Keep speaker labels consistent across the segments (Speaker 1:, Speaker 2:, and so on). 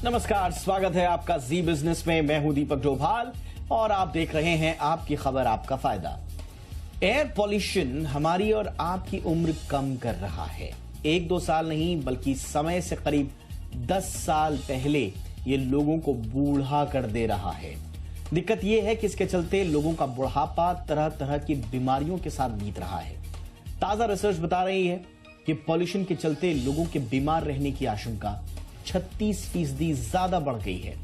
Speaker 1: नमस्कार, स्वागत है आपका जी बिजनेस में। मैं हूं दीपक डोभाल और आप देख रहे हैं आपकी खबर आपका फायदा। एयर पॉल्यूशन हमारी और आपकी उम्र कम कर रहा है। 1-2 साल नहीं बल्कि समय से करीब 10 साल पहले ये लोगों को बूढ़ा कर दे रहा है। दिक्कत यह है कि इसके चलते लोगों का बुढ़ापा तरह तरह की बीमारियों के साथ बीत रहा है। ताजा रिसर्च बता रही है कि पॉल्यूशन के चलते लोगों के बीमार रहने की आशंका 36% ज्यादा बढ़ गई है।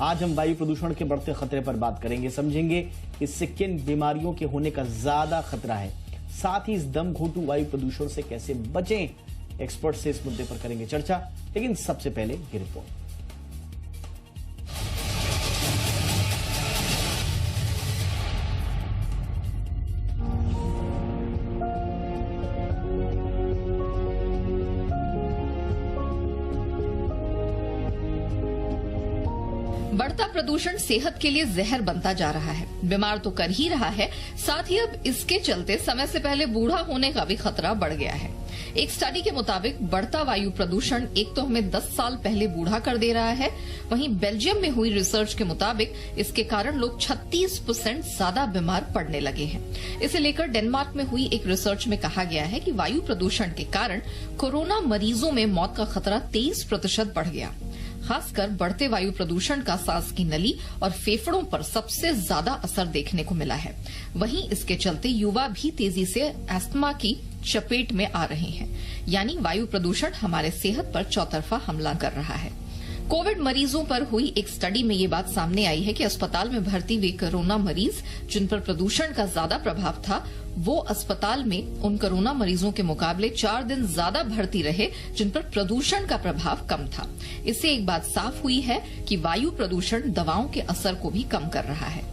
Speaker 1: आज हम वायु प्रदूषण के बढ़ते खतरे पर बात करेंगे, समझेंगे इससे किन बीमारियों के होने का ज्यादा खतरा है, साथ ही इस दम घोटू वायु प्रदूषण से कैसे बचें। एक्सपर्ट से इस मुद्दे पर करेंगे चर्चा, लेकिन सबसे पहले ये रिपोर्ट।
Speaker 2: बढ़ता प्रदूषण सेहत के लिए जहर बनता जा रहा है। बीमार तो कर ही रहा है, साथ ही अब इसके चलते समय से पहले बूढ़ा होने का भी खतरा बढ़ गया है। एक स्टडी के मुताबिक बढ़ता वायु प्रदूषण एक तो हमें 10 साल पहले बूढ़ा कर दे रहा है, वहीं बेल्जियम में हुई रिसर्च के मुताबिक इसके कारण लोग 36% ज्यादा बीमार पड़ने लगे हैं। इसे लेकर डेनमार्क में हुई एक रिसर्च में कहा गया है कि वायु प्रदूषण के कारण कोरोना मरीजों में मौत का खतरा 23% बढ़ गया। खासकर बढ़ते वायु प्रदूषण का सांस की नली और फेफड़ों पर सबसे ज्यादा असर देखने को मिला है। वहीं इसके चलते युवा भी तेजी से अस्थमा की चपेट में आ रहे हैं, यानी वायु प्रदूषण हमारे सेहत पर चौतरफा हमला कर रहा है। कोविड मरीजों पर हुई एक स्टडी में ये बात सामने आई है कि अस्पताल में भर्ती हुए कोरोना मरीज जिन पर प्रदूषण का ज्यादा प्रभाव था, वो अस्पताल में उन कोरोना मरीजों के मुकाबले 4 दिन ज्यादा भर्ती रहे जिन पर प्रदूषण का प्रभाव कम था। इससे एक बात साफ हुई है कि वायु प्रदूषण दवाओं के असर को भी कम कर रहा है।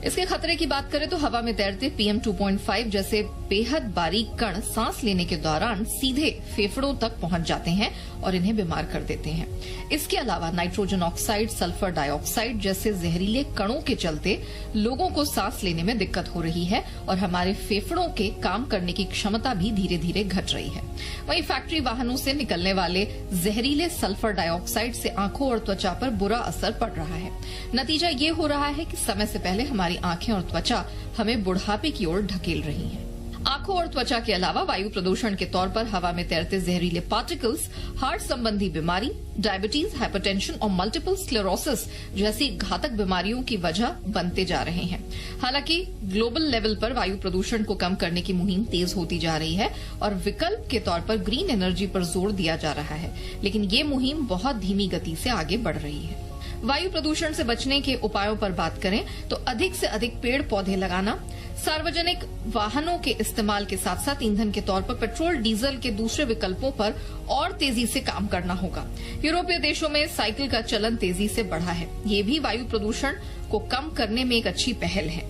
Speaker 2: इसके खतरे की बात करें तो हवा में तैरते PM 2.5 जैसे बेहद बारीक कण सांस लेने के दौरान सीधे फेफड़ों तक पहुंच जाते हैं और इन्हें बीमार कर देते हैं। इसके अलावा नाइट्रोजन ऑक्साइड, सल्फर डाइऑक्साइड जैसे जहरीले कणों के चलते लोगों को सांस लेने में दिक्कत हो रही है और हमारे फेफड़ों के काम करने की क्षमता भी धीरे धीरे घट रही है। वहीं फैक्ट्री वाहनों से निकलने वाले जहरीले सल्फर डाइऑक्साइड से आंखों और त्वचा पर बुरा असर पड़ रहा है। नतीजा ये हो रहा है कि समय से पहले हमारी आंखें और त्वचा हमें बुढ़ापे की ओर ढकेल रही हैं। आंखों और त्वचा के अलावा वायु प्रदूषण के तौर पर हवा में तैरते जहरीले पार्टिकल्स हार्ट संबंधी बीमारी, डायबिटीज, हाइपरटेंशन और मल्टीपल स्क्लेरोसिस जैसी घातक बीमारियों की वजह बनते जा रहे हैं। हालांकि ग्लोबल लेवल पर वायु प्रदूषण को कम करने की मुहिम तेज होती जा रही है और विकल्प के तौर पर ग्रीन एनर्जी पर जोर दिया जा रहा है, लेकिन ये मुहिम बहुत धीमी गति से आगे बढ़ रही है। वायु प्रदूषण से बचने के उपायों पर बात करें तो अधिक से अधिक पेड़ पौधे लगाना, सार्वजनिक वाहनों के इस्तेमाल के साथ साथ ईंधन के तौर पर पेट्रोल डीजल के दूसरे विकल्पों पर और तेजी से काम करना होगा। यूरोपीय देशों में साइकिल का चलन तेजी से बढ़ा है, ये भी वायु प्रदूषण को कम करने में एक अच्छी पहल है।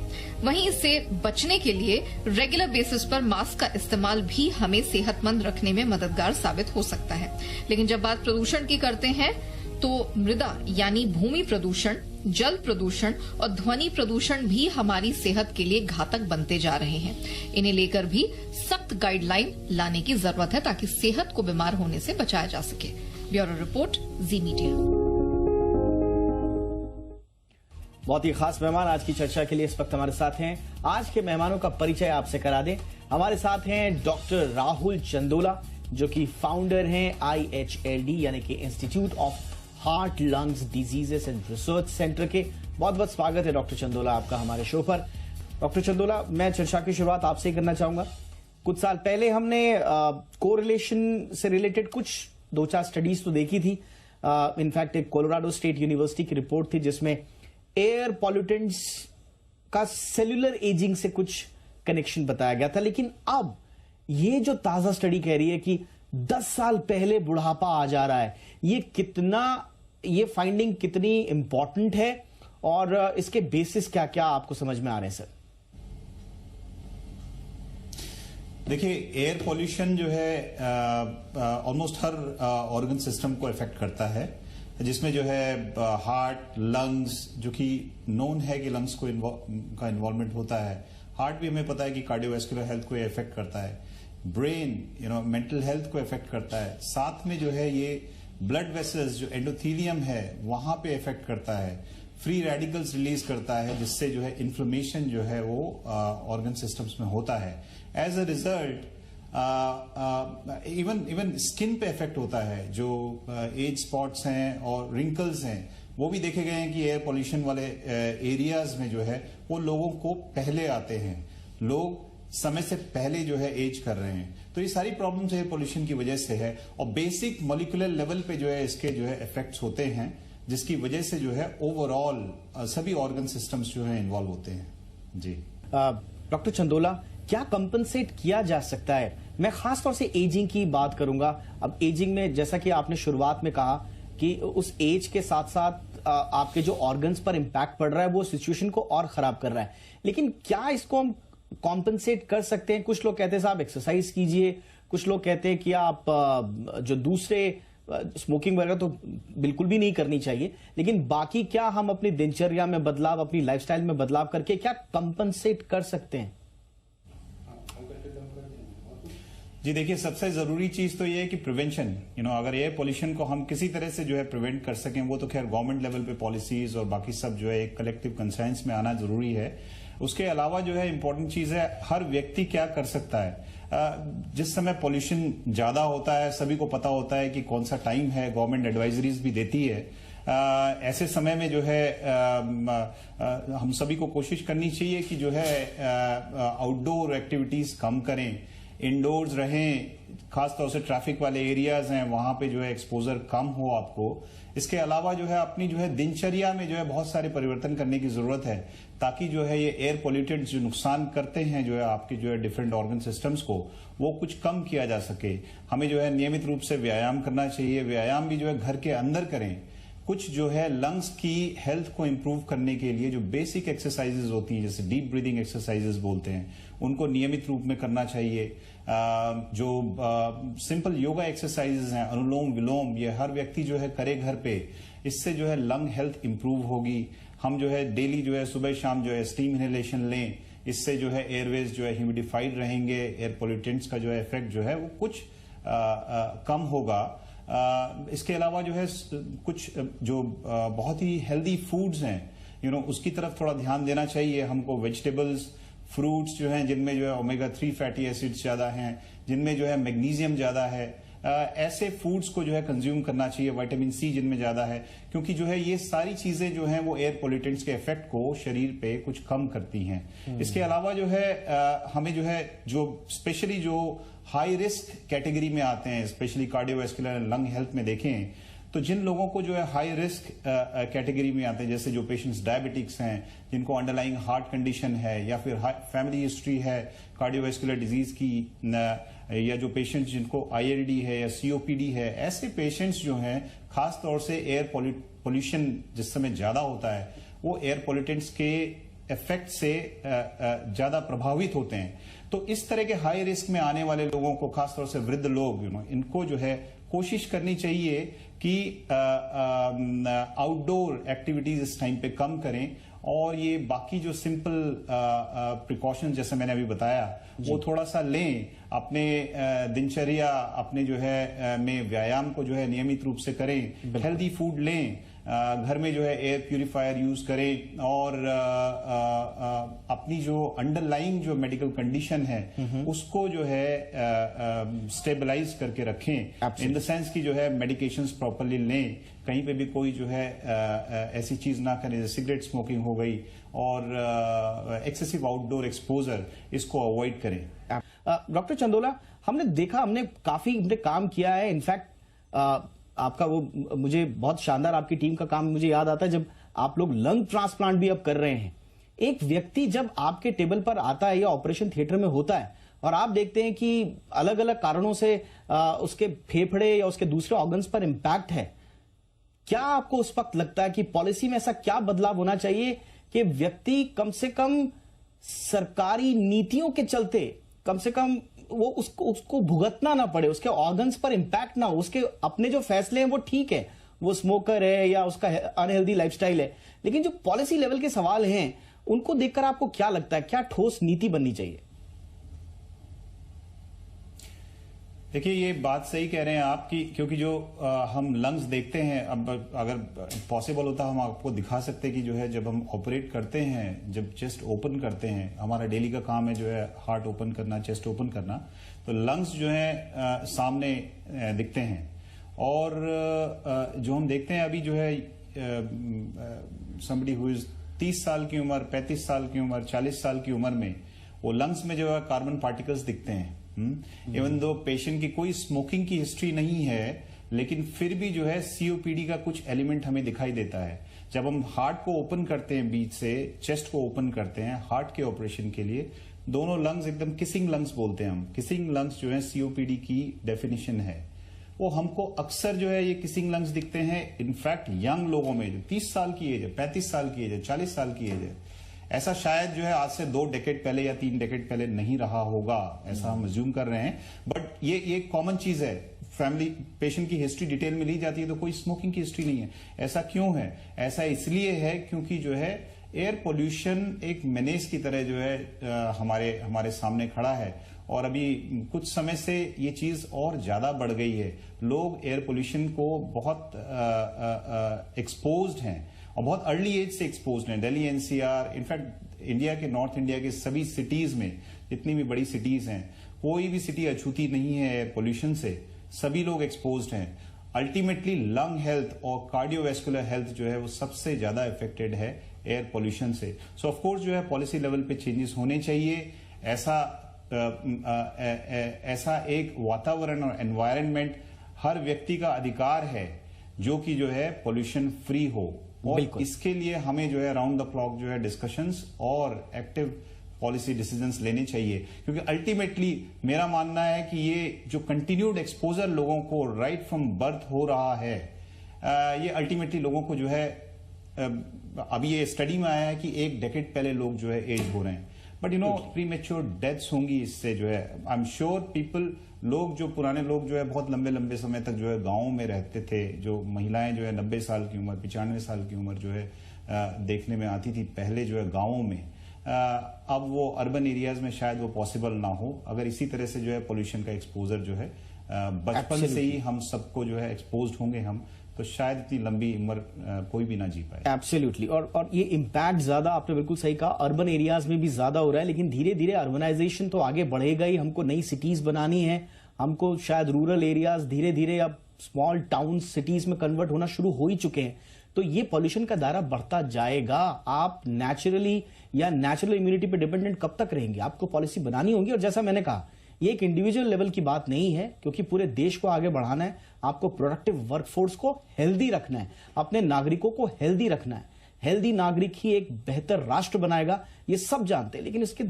Speaker 2: वहीं इससे बचने के लिए रेगुलर बेसिस पर मास्क का इस्तेमाल भी हमें सेहतमंद रखने में मददगार साबित हो सकता है। लेकिन जब बात प्रदूषण की करते हैं तो मृदा यानी भूमि प्रदूषण, जल प्रदूषण और ध्वनि प्रदूषण भी हमारी सेहत के लिए घातक बनते जा रहे हैं। इन्हें लेकर भी सख्त गाइडलाइन लाने की जरूरत है ताकि सेहत को बीमार होने से बचाया जा सके। ब्यूरो रिपोर्ट, जी मीडिया।
Speaker 1: बहुत ही खास मेहमान आज की चर्चा के लिए इस वक्त हमारे साथ हैं। आज के मेहमानों का परिचय आपसे करा दें। हमारे साथ हैं डॉक्टर राहुल चंदोला, जो कि फाउंडर हैं IHLD यानी कि institute of heart lungs diseases and research centre के। बहुत बहुत स्वागत है डॉक्टर चंदोला आपका हमारे शो पर। डॉक्टर चंदोला, मैं चर्चा की शुरुआत आपसे ही करना चाहूंगा। कुछ साल पहले हमने कोरिलेशन से रिलेटेड कुछ 2-4 स्टडीज तो देखी थी। इनफैक्ट एक कोलोराडो स्टेट यूनिवर्सिटी की रिपोर्ट थी जिसमें एयर पॉल्यूटेंट्स का सेल्यूलर एजिंग से कुछ कनेक्शन बताया गया था। लेकिन अब ये जो ताजा स्टडी कह रही है कि 10 साल पहले बुढ़ापा आ जा रहा है, ये फाइंडिंग कितनी इंपॉर्टेंट है और इसके बेसिस क्या क्या आपको समझ में आ रहे हैं सर?
Speaker 3: देखिए, एयर पॉल्यूशन जो है ऑलमोस्ट हर ऑर्गन सिस्टम को इफेक्ट करता है, जिसमें जो है हार्ट, लंग्स, जो कि नोन है कि लंग्स को का इन्वॉल्वमेंट होता है। हार्ट भी हमें पता है कि कार्डियोवैस्कुलर हेल्थ को इफेक्ट करता है। ब्रेन मेंटल हेल्थ को इफेक्ट करता है। साथ में जो है ये ब्लड वेसल्स जो एंडोथीलियम है वहां पे इफेक्ट करता है, फ्री रेडिकल्स रिलीज करता है, जिससे जो है इन्फ्लेमेशन जो है वो ऑर्गन सिस्टम्स में होता है। As a result even skin पे इफेक्ट होता है। जो एज स्पॉट्स हैं और रिंकल्स हैं वो भी देखे गए हैं कि एयर पोल्यूशन वाले एरियाज में जो है वो लोगों को पहले आते हैं, लोग समय से पहले जो है एज कर रहे हैं। तो ये सारी प्रॉब्लम्स एयर पोल्यूशन की वजह से है और बेसिक मॉलिक्यूलर लेवल पे जो है इसके जो है इफेक्ट्स होते हैं, जिसकी वजह से जो है ओवरऑल सभी ऑर्गन सिस्टम्स जो है इन्वॉल्व होते हैं। जी
Speaker 1: डॉक्टर चंदोला, क्या कंपनसेट किया जा सकता है? मैं खासतौर से एजिंग की बात करूंगा। अब एजिंग में जैसा कि आपने शुरुआत में कहा कि उस एज के साथ साथ आपके जो ऑर्गन्स पर इंपैक्ट पड़ रहा है वो सिचुएशन को और खराब कर रहा है, लेकिन क्या इसको हम कॉम्पनसेट कर सकते हैं? कुछ लोग कहते हैं साहब एक्सरसाइज कीजिए, कुछ लोग कहते हैं कि आप जो दूसरे स्मोकिंग वगैरह तो बिल्कुल भी नहीं करनी चाहिए, लेकिन बाकी क्या हम अपनी दिनचर्या में बदलाव, अपनी लाइफस्टाइल में बदलाव करके क्या कंपनसेट कर सकते हैं?
Speaker 3: जी देखिए, सबसे जरूरी चीज तो ये है कि प्रिवेंशन, अगर एयर पोल्यूशन को हम किसी तरह से जो है प्रिवेंट कर सकें, वो तो खैर गवर्नमेंट लेवल पे पॉलिसीज और बाकी सब जो है एक कलेक्टिव कंसेंस में आना जरूरी है। उसके अलावा जो है इंपॉर्टेंट चीज है हर व्यक्ति क्या कर सकता है। जिस समय पोल्यूशन ज्यादा होता है, सभी को पता होता है कि कौन सा टाइम है, गवर्नमेंट एडवाइजरीज भी देती है। ऐसे समय में जो है हम सभी को कोशिश करनी चाहिए कि जो है आउटडोर एक्टिविटीज कम करें, इंडोर्स रहें, खासतौर से ट्रैफिक वाले एरियाज हैं वहां पे जो है एक्सपोजर कम हो आपको। इसके अलावा जो है अपनी जो है दिनचर्या में जो है बहुत सारे परिवर्तन करने की जरूरत है, ताकि जो है ये एयर पोल्यूटेंट्स जो नुकसान करते हैं जो है आपके जो है डिफरेंट ऑर्गन सिस्टम्स को, वो कुछ कम किया जा सके। हमें जो है नियमित रूप से व्यायाम करना चाहिए। व्यायाम भी जो है घर के अंदर करें। कुछ जो है लंग्स की हेल्थ को इंप्रूव करने के लिए जो बेसिक एक्सरसाइजेज होती हैं, जैसे डीप ब्रीदिंग एक्सरसाइजेज बोलते हैं, उनको नियमित रूप में करना चाहिए। जो सिंपल योगा एक्सरसाइजेज हैं, अनुलोम विलोम, ये हर व्यक्ति जो है करे घर पे। इससे जो है लंग हेल्थ इंप्रूव होगी। हम जो है डेली जो है सुबह शाम जो है स्टीम इनहेलेशन लें, इससे जो है एयरवेज जो है ह्यूमिडिफाइड रहेंगे, एयर पोल्यूटेंट्स का जो है इफेक्ट जो है वो कुछ कम होगा। इसके अलावा जो है कुछ जो बहुत ही हेल्दी फूड्स हैं, उसकी तरफ थोड़ा ध्यान देना चाहिए हमको। वेजिटेबल्स, फ्रूट्स जो हैं जिनमें जो है ओमेगा 3 फैटी एसिड्स ज्यादा हैं, जिनमें जो है मैग्नीशियम ज्यादा है, ऐसे फूड्स को जो है कंज्यूम करना चाहिए। विटामिन सी जिनमें ज्यादा है, क्योंकि जो है ये सारी चीजें जो हैं वो एयर पोल्यूटेंट्स के इफेक्ट को शरीर पे कुछ कम करती हैं। इसके अलावा जो है हमें जो है जो स्पेशली जो हाई रिस्क कैटेगरी में आते हैं, स्पेशली कार्डियोवैस्कुलर लंग हेल्थ में देखें तो जिन लोगों को जो है हाई रिस्क कैटेगरी में आते हैं, जैसे जो पेशेंट्स डायबिटिक्स हैं, जिनको अंडरलाइंग हार्ट कंडीशन है, या फिर फैमिली हिस्ट्री है कार्डियोवैस्कुलर डिजीज की, या जो पेशेंट्स जिनको आईएलडी है या सीओपीडी है, ऐसे पेशेंट्स जो हैं खासतौर से एयर पोल्यूशन जिस समय ज्यादा होता है वो एयर पोल्यूटेंट्स के इफेक्ट से ज्यादा प्रभावित होते हैं। तो इस तरह के हाई रिस्क में आने वाले लोगों को, खासतौर से वृद्ध लोग, इनको जो है कोशिश करनी चाहिए कि आउटडोर एक्टिविटीज इस टाइम पे कम करें, और ये बाकी जो सिंपल प्रिकॉशंस जैसे मैंने अभी बताया वो थोड़ा सा लें। अपने दिनचर्या अपने जो है में व्यायाम को जो है नियमित रूप से करें, हेल्दी फूड लें, घर में जो है एयर प्यूरिफायर यूज करें, और अपनी जो अंडरलाइंग जो मेडिकल कंडीशन है उसको जो है स्टेबलाइज करके रखें, इन द सेंस की जो है मेडिकेशंस प्रॉपर्ली लें, कहीं पे भी कोई जो है ऐसी चीज ना करें जैसे सिगरेट स्मोकिंग हो गई, और एक्सेसिव आउटडोर एक्सपोजर, इसको अवॉइड करें।
Speaker 1: डॉक्टर चंदोला, हमने काफी काम किया है। इनफैक्ट आपका वो मुझे बहुत शानदार आपकी टीम का काम मुझे याद आता है जब आप लोग लंग ट्रांसप्लांट भी अब कर रहे हैं। एक व्यक्ति जब आपके टेबल पर आता है या ऑपरेशन थिएटर में होता है और आप देखते हैं कि अलग अलग कारणों से उसके फेफड़े या उसके दूसरे ऑर्गन्स पर इंपैक्ट है, क्या आपको उस वक्त लगता है कि पॉलिसी में ऐसा क्या बदलाव होना चाहिए कि व्यक्ति कम से कम सरकारी नीतियों के चलते कम से कम वो उसको भुगतना ना पड़े, उसके ऑर्गन्स पर इंपैक्ट ना हो, उसके अपने जो फैसले हैं वो ठीक है, वो स्मोकर है या उसका अनहेल्दी लाइफस्टाइल है, लेकिन जो पॉलिसी लेवल के सवाल हैं उनको देखकर आपको क्या लगता है, क्या ठोस नीति बननी चाहिए?
Speaker 3: देखिए, ये बात सही कह रहे हैं आप कि क्योंकि जो हम लंग्स देखते हैं, अब अगर पॉसिबल होता हम आपको दिखा सकते कि जो है जब हम ऑपरेट करते हैं, जब चेस्ट ओपन करते हैं, हमारा डेली का काम है जो है हार्ट ओपन करना, चेस्ट ओपन करना, तो लंग्स जो है सामने दिखते हैं। और जो हम देखते हैं अभी जो है समबडी हु इज 30 साल की उम्र, 35 साल की उम्र, 40 साल की उम्र में वो लंग्स में जो है कार्बन पार्टिकल्स दिखते हैं। इवन दो पेशेंट की कोई स्मोकिंग की हिस्ट्री नहीं है, लेकिन फिर भी जो है सीओपीडी का कुछ एलिमेंट हमें दिखाई देता है। जब हम हार्ट को ओपन करते हैं, बीच से चेस्ट को ओपन करते हैं हार्ट के ऑपरेशन के लिए, दोनों लंग्स एकदम किसिंग लंग्स बोलते हैं हम। किसिंग लंग्स जो है सीओपीडी की डेफिनेशन है। वो हमको अक्सर जो है ये किसिंग लंग्स दिखते हैं इनफैक्ट यंग लोगों में, जो 30 साल की एज है, 35 साल की एज है, 40 साल की एज है। ऐसा शायद जो है आज से 2 डेकेड पहले या 3 डेकेड पहले नहीं रहा होगा, ऐसा हम अज्यूम कर रहे हैं। बट ये कॉमन चीज है। फैमिली पेशेंट की हिस्ट्री डिटेल में ली जाती है तो कोई स्मोकिंग की हिस्ट्री नहीं है। ऐसा क्यों है? ऐसा इसलिए है क्योंकि जो है एयर पोल्यूशन एक मेनेस की तरह जो है हमारे सामने खड़ा है। और अभी कुछ समय से ये चीज और ज्यादा बढ़ गई है। लोग एयर पोल्यूशन को बहुत एक्सपोज्ड हैं और बहुत अर्ली एज से एक्सपोज्ड हैं। दिल्ली एनसीआर, इनफैक्ट इंडिया के नॉर्थ इंडिया के सभी सिटीज में, जितनी भी बड़ी सिटीज हैं, कोई भी सिटी अछूती नहीं है एयर पोल्यूशन से। सभी लोग एक्सपोज्ड हैं। अल्टीमेटली लंग हेल्थ और कार्डियोवैस्कुलर हेल्थ जो है वो सबसे ज्यादा इफेक्टेड है एयर पोल्यूशन से। सो ऑफ कोर्स जो है पॉलिसी लेवल पे चेंजेस होने चाहिए। ऐसा एक वातावरण और एनवायरनमेंट हर व्यक्ति का अधिकार है जो कि जो है पोल्यूशन फ्री हो। और इसके लिए हमें जो है राउंड द क्लॉक जो है डिस्कशंस और एक्टिव पॉलिसी डिसीजंस लेने चाहिए। क्योंकि अल्टीमेटली मेरा मानना है कि ये जो कंटिन्यूड एक्सपोजर लोगों को राइट फ्रॉम बर्थ हो रहा है, ये अल्टीमेटली लोगों को जो है अभी ये स्टडी में आया है कि 1 डेकेड पहले लोग जो है एज हो रहे हैं। But you know premature deaths होंगी इससे जो है। आई एम श्योर लोग जो पुराने लोग जो है बहुत लंबे लंबे समय तक जो है गांवों में रहते थे। जो महिलाएं जो है 90 साल की उम्र, 95 साल की उम्र जो है देखने में आती थी पहले जो है गांवों में। अब वो अर्बन एरियाज में शायद वो पॉसिबल ना हो। अगर इसी तरह से जो है पोल्यूशन का एक्सपोजर जो है बचपन से ही हम सबको जो है एक्सपोज्ड होंगे हम, तो शायद इतनी लंबी उम्र कोई भी ना जी पाए।
Speaker 1: एब्सोल्युटली। और ये इम्पैक्ट ज्यादा, आपने बिल्कुल सही कहा, अर्बन एरियाज में भी ज्यादा हो रहा है। लेकिन धीरे धीरे अर्बनाइजेशन तो आगे बढ़ेगा ही। हमको नई सिटीज बनानी है, हमको शायद रूरल एरियाज धीरे धीरे अब स्मॉल टाउन सिटीज में कन्वर्ट होना शुरू हो ही चुके हैं। तो ये पॉल्यूशन का दायरा बढ़ता जाएगा। आप नेचुरली या नेचुरल इम्यूनिटी पे डिपेंडेंट कब तक रहेंगे? आपको पॉलिसी बनानी होगी। और जैसा मैंने कहा, ये एक इंडिविजुअल लेवल की बात नहीं है, क्योंकि पूरे देश को आगे बढ़ाना है। आपको प्रोडक्टिव वर्कफोर्स को हेल्दी रखना है, अपने नागरिकों को हेल्दी रखना है। हेल्दी नागरिक ही एक बेहतर राष्ट्र बनाएगा, ये सब जानते हैं। लेकिन इसके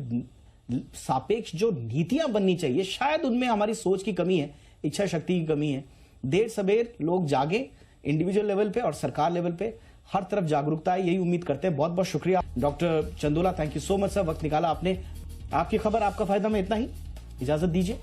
Speaker 1: सापेक्ष जो नीतियां बननी चाहिए, शायद उनमें हमारी सोच की कमी है, इच्छा शक्ति की कमी है। देर सबेर लोग जागे, इंडिविजुअल लेवल पे और सरकार लेवल पे हर तरफ जागरूकता है, यही उम्मीद करते हैं। बहुत बहुत शुक्रिया doctor Chandola, thank you so much sir, वक्त निकाला आपने। आपकी खबर आपका फायदा में इतना ही, इजाजत दीजिए।